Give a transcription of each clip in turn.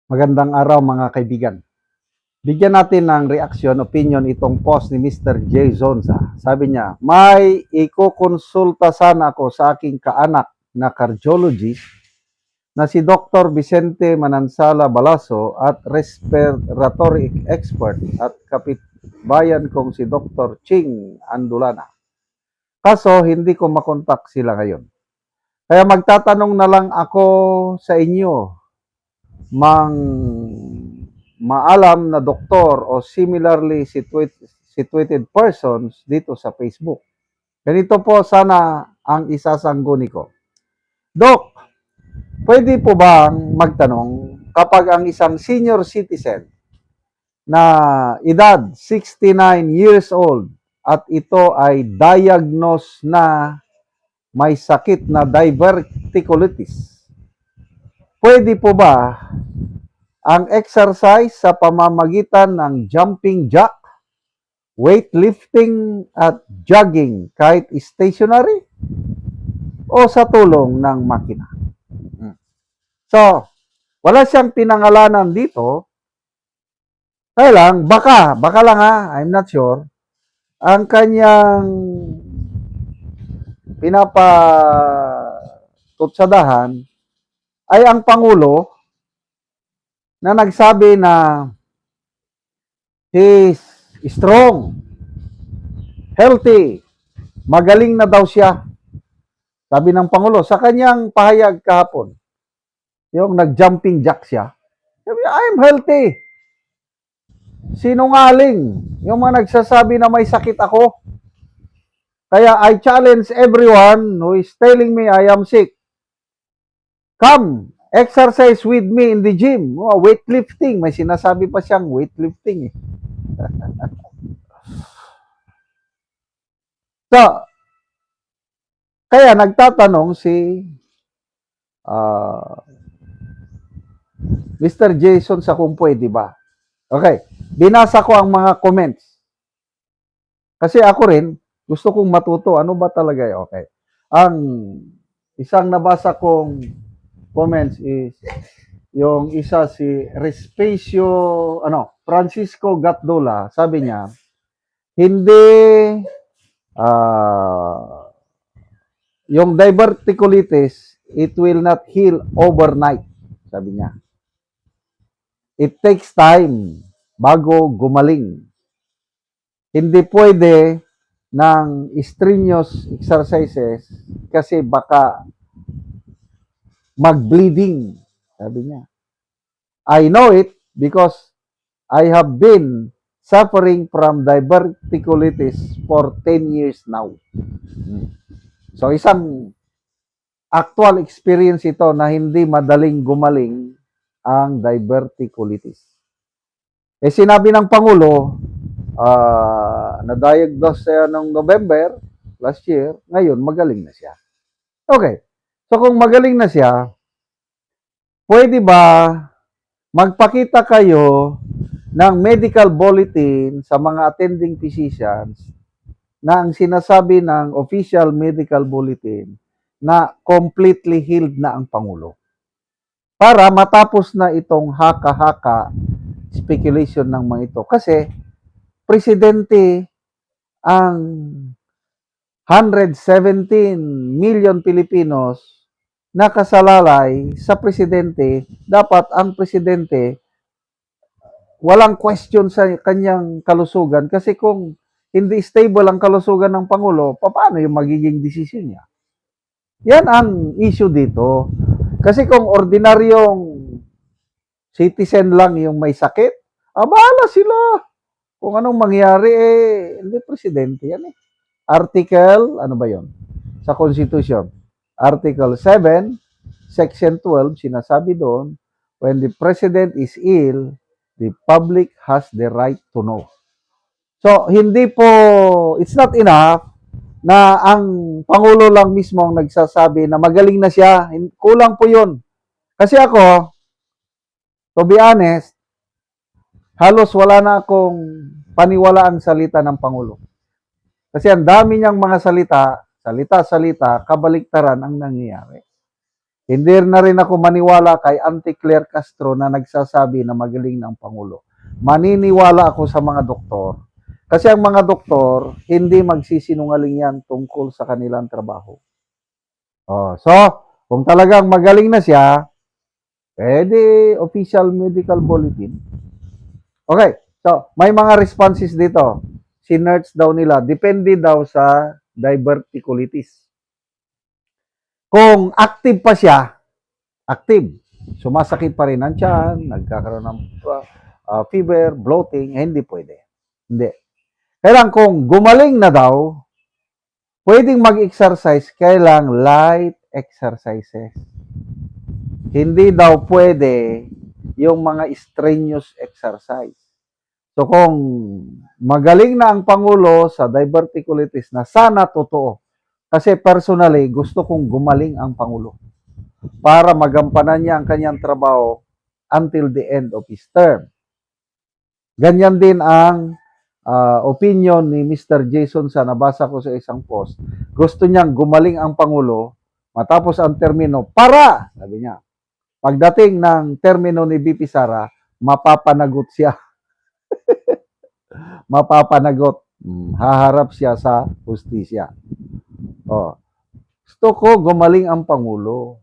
Magandang araw mga kaibigan. Bigyan natin ng reaksyon, opinion itong post ni Mr. J. Zonza. Sabi niya, may ikukonsulta sana ako sa aking kaanak na cardiologist na si Dr. Vicente Manansala Balaso at respiratory expert at kapitbayan kong si Dr. Ching Andulana. Kaso hindi ko makontak sila ngayon. Kaya magtatanong na lang ako sa inyo, mang maalam na doktor o similarly situated persons dito sa Facebook. Ganito po sana ang isasangguni ko. Dok, pwede po bang magtanong kapag ang isang senior citizen na edad 69 years old at ito ay diagnose na may sakit na diverticulitis, pwede po ba ang exercise sa pamamagitan ng jumping jack, weightlifting at jogging kahit stationary o sa tulong ng makina? So, wala siyang pinangalanan dito. Kaya lang, baka lang I'm not sure, ang kanyang pinapatutsadahan ay ang Pangulo na nagsabi na he's strong, healthy, magaling na daw siya. Sabi ng Pangulo sa kanyang pahayag kahapon, yung nag-jumping jack siya. Sabi, I'm healthy. Sinungaling. Yung mga nagsasabi na may sakit ako. Kaya I challenge everyone who is telling me I am sick. Come, exercise with me in the gym. Oh, weightlifting. May sinasabi pa siyang weightlifting. So, kaya nagtatanong si Mr. Jason sa kung pwede ba. Okay, binasa ko ang mga comments. Kasi ako rin, gusto kong matuto, ano ba talaga yun? Okay. Ang isang nabasa kong comments is, yung isa si Francisco Gatdola, sabi niya, hindi yung diverticulitis, it will not heal overnight, sabi niya. It takes time bago gumaling. Hindi pwede ng strenuous exercises kasi baka mag-bleeding, sabi niya. I know it because I have been suffering from diverticulitis for 10 years now. So isang actual experience ito na hindi madaling gumaling ang diverticulitis. Sinabi ng Pangulo, na-diagnose siya noong November last year, ngayon magaling na siya. Okay, so kung magaling na siya, pwede ba magpakita kayo ng medical bulletin sa mga attending physicians na ang sinasabi ng official medical bulletin na completely healed na ang Pangulo? Para matapos na itong haka-haka speculation ng mga ito. Kasi, presidente ang 117 million Pilipinos nakasalalay sa presidente. Dapat ang presidente walang question sa kanyang kalusugan kasi kung hindi stable ang kalusugan ng Pangulo, paano yung magiging desisyon niya? Yan ang issue dito. Kasi kung ordinaryong citizen lang yung may sakit, bahala sila. Kung anong mangyari, hindi presidente yan eh. Article, ano ba yon? Sa Constitution. Article 7, Section 12, sinasabi doon, when the president is ill, the public has the right to know. So, hindi po, it's not enough na ang Pangulo lang mismo ang nagsasabi na magaling na siya. Kulang po yun. Kasi ako, to be honest, halos wala na akong paniwalaang salita ng Pangulo. Kasi ang dami niyang mga salita, kabaliktaren ang nangyayari. Hindi na rin ako maniwala kay Auntie Claire Castro na nagsasabi na magaling ng Pangulo. Maniniwala ako sa mga doktor. Kasi ang mga doktor, hindi magsisinungaling yan tungkol sa kanilang trabaho. So, kung talagang magaling na siya, di official medical bulletin. Okay, so may mga responses dito. Sinerch daw nila, depende daw sa diverticulitis. Kung active pa siya, active, sumasakit pa rin ang tiyan, nagkakaroon ng fever, bloating, hindi pwede. Hindi. Kailang kung gumaling na daw, pwedeng mag-exercise, kailang light exercises. Hindi daw pwede yung mga strenuous exercise. So kung magaling na ang Pangulo sa diverticulitis na sana totoo, kasi personally gusto kong gumaling ang Pangulo para magampanan niya ang kanyang trabaho until the end of his term. Ganyan din ang opinion ni Mr. Jason sa nabasa ko sa isang post. Gusto niyang gumaling ang Pangulo matapos ang termino para, sabi niya, pagdating ng termino ni BP Sara, mapapanagot siya. Mapapanagot. Haharap siya sa hustisya. Gusto ko gumaling ang Pangulo.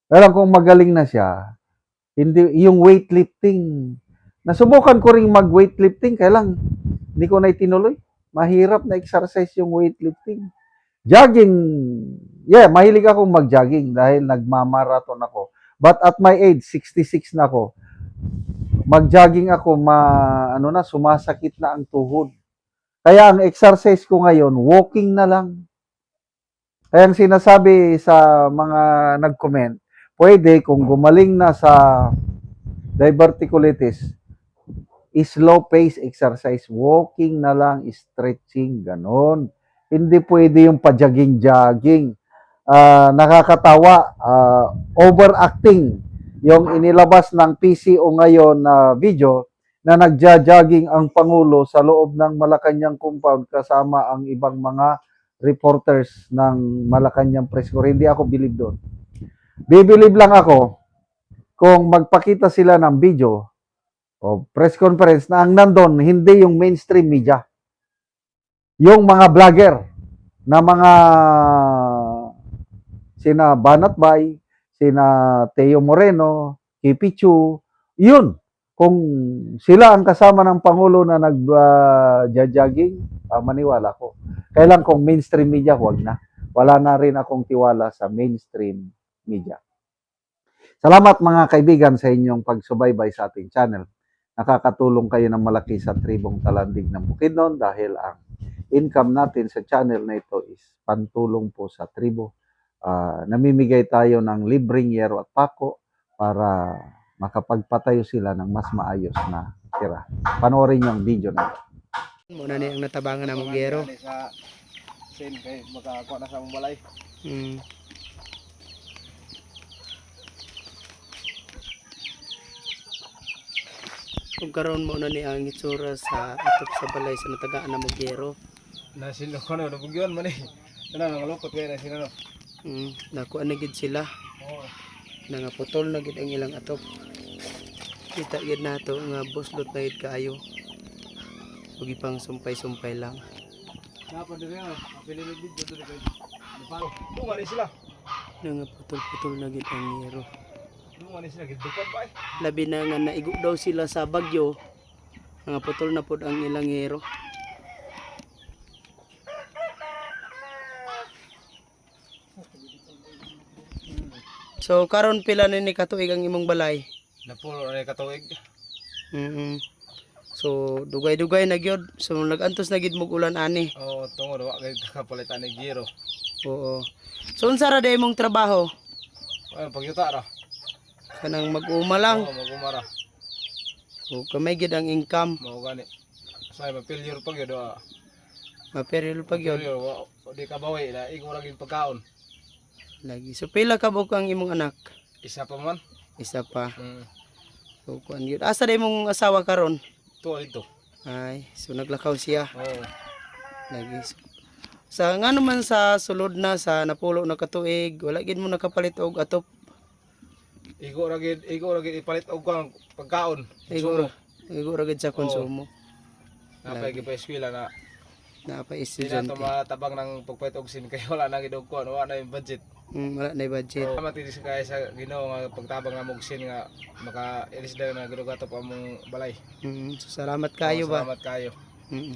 Pero kung magaling na siya, hindi yung weightlifting. Nasubukan ko ring mag-weightlifting, kaya lang hindi ko na itinuloy. Mahirap na exercise yung weightlifting. Jogging, mahilig akong mag-jogging dahil nagmamarathon ako. But at my age, 66 na ako, mag-jogging ako, sumasakit na ang tuhod. Kaya ang exercise ko ngayon, walking na lang. Kaya ang sinasabi sa mga nag-comment, pwede kung gumaling na sa diverticulitis, slow pace exercise, walking na lang, stretching, ganon. Hindi pwede yung pa-jogging-jogging. Nakakatawa, overacting yung inilabas ng PCO ngayon na video na nagja-jogging ang Pangulo sa loob ng Malacanang compound kasama ang ibang mga reporters ng Malacanang press corps. Hindi ako bilib doon. Bibilib lang ako kung magpakita sila ng video o press conference na ang nandun, hindi yung mainstream media. Yung mga vlogger na mga sina Banat Bay, sina Teo Moreno, Kipichu, yun. Kung sila ang kasama ng Pangulo na nag-jogging, maniwala ko. Kailan kung mainstream media, huwag na. Wala na rin akong tiwala sa mainstream media. Salamat mga kaibigan sa inyong pagsubaybay sa ating channel. Nakakatulong kayo ng malaki sa tribong Talandig ng Bukidnon dahil ang income natin sa channel na ito is pantulong po sa tribo. Namimigay tayo ng libreng yero at pako para makapagpatayo sila ng mas maayos na tira. Panoorin niyo ang video na ito. Muna ni ang natabangan ng Mugyero. Sa sin kay makakuha na sa mong balay. Kung karon mo na ni ang itsura sa atop sa balay sa natagaan ng Mugyero. Nasin ko na nabugyan man eh. Kana nang lukot kay na sila no. Nakuha na gid sila. Oo. Nangaputol na gid ang ilang atop. Kita gid nato nga buslot na gid kaayo. Ug ipang sumpay-sumpay lang. Dapat dire na. Apili ni video dire kay. Palo. Dungan ni sila. Nangaputol-putol na gid ang yero. Dungan ni sila gid dukan pa eh. Labi na nga naigo daw sila sa bagyo. Nangaputol na pod ang ilang yero. So karon pila na ni katuig ang imong balay? Napulo na katuig. So dugay-dugay na gyud. So nagantos na gid mog ulan ani. Oo, tungod wa kay kakapalitan ni giro. Oo. So unsa ra day mong trabaho? Ay pagyuta ra. Kanang mag-uma lang. Oo, magumara. O kamay gid ang income. Mao gani. Say mapilyor pag yun. Maperil pag yun. Di ka bawi na igo ra gid pagkaon. Lagi. So pila ka buok ang imong anak? Isa pa man. Isa pa. So kuan gyud. Asa day mong asawa karon? Tuwa dito. Ay, so naglakaw siya. Oo. Lagi. Sa nga naman sa sulod na sa napulo na katuig, wala gid mo nakapalit og atop. Igo ra gid ipalit og kang pagkaon. Igo ra gid sa konsumo. Napay gid pa eskwela na Na pa di na estudyante. to matabang ng pagpalit og sin kay wala na gid og kuan, wala na yung budget. Wala na budget. Salamat din kay sa Ginoo nga pagtabang na mog sin nga maka ilis na gidugatop among balay. So, salamat kayo ba? Salamat kayo. Mm.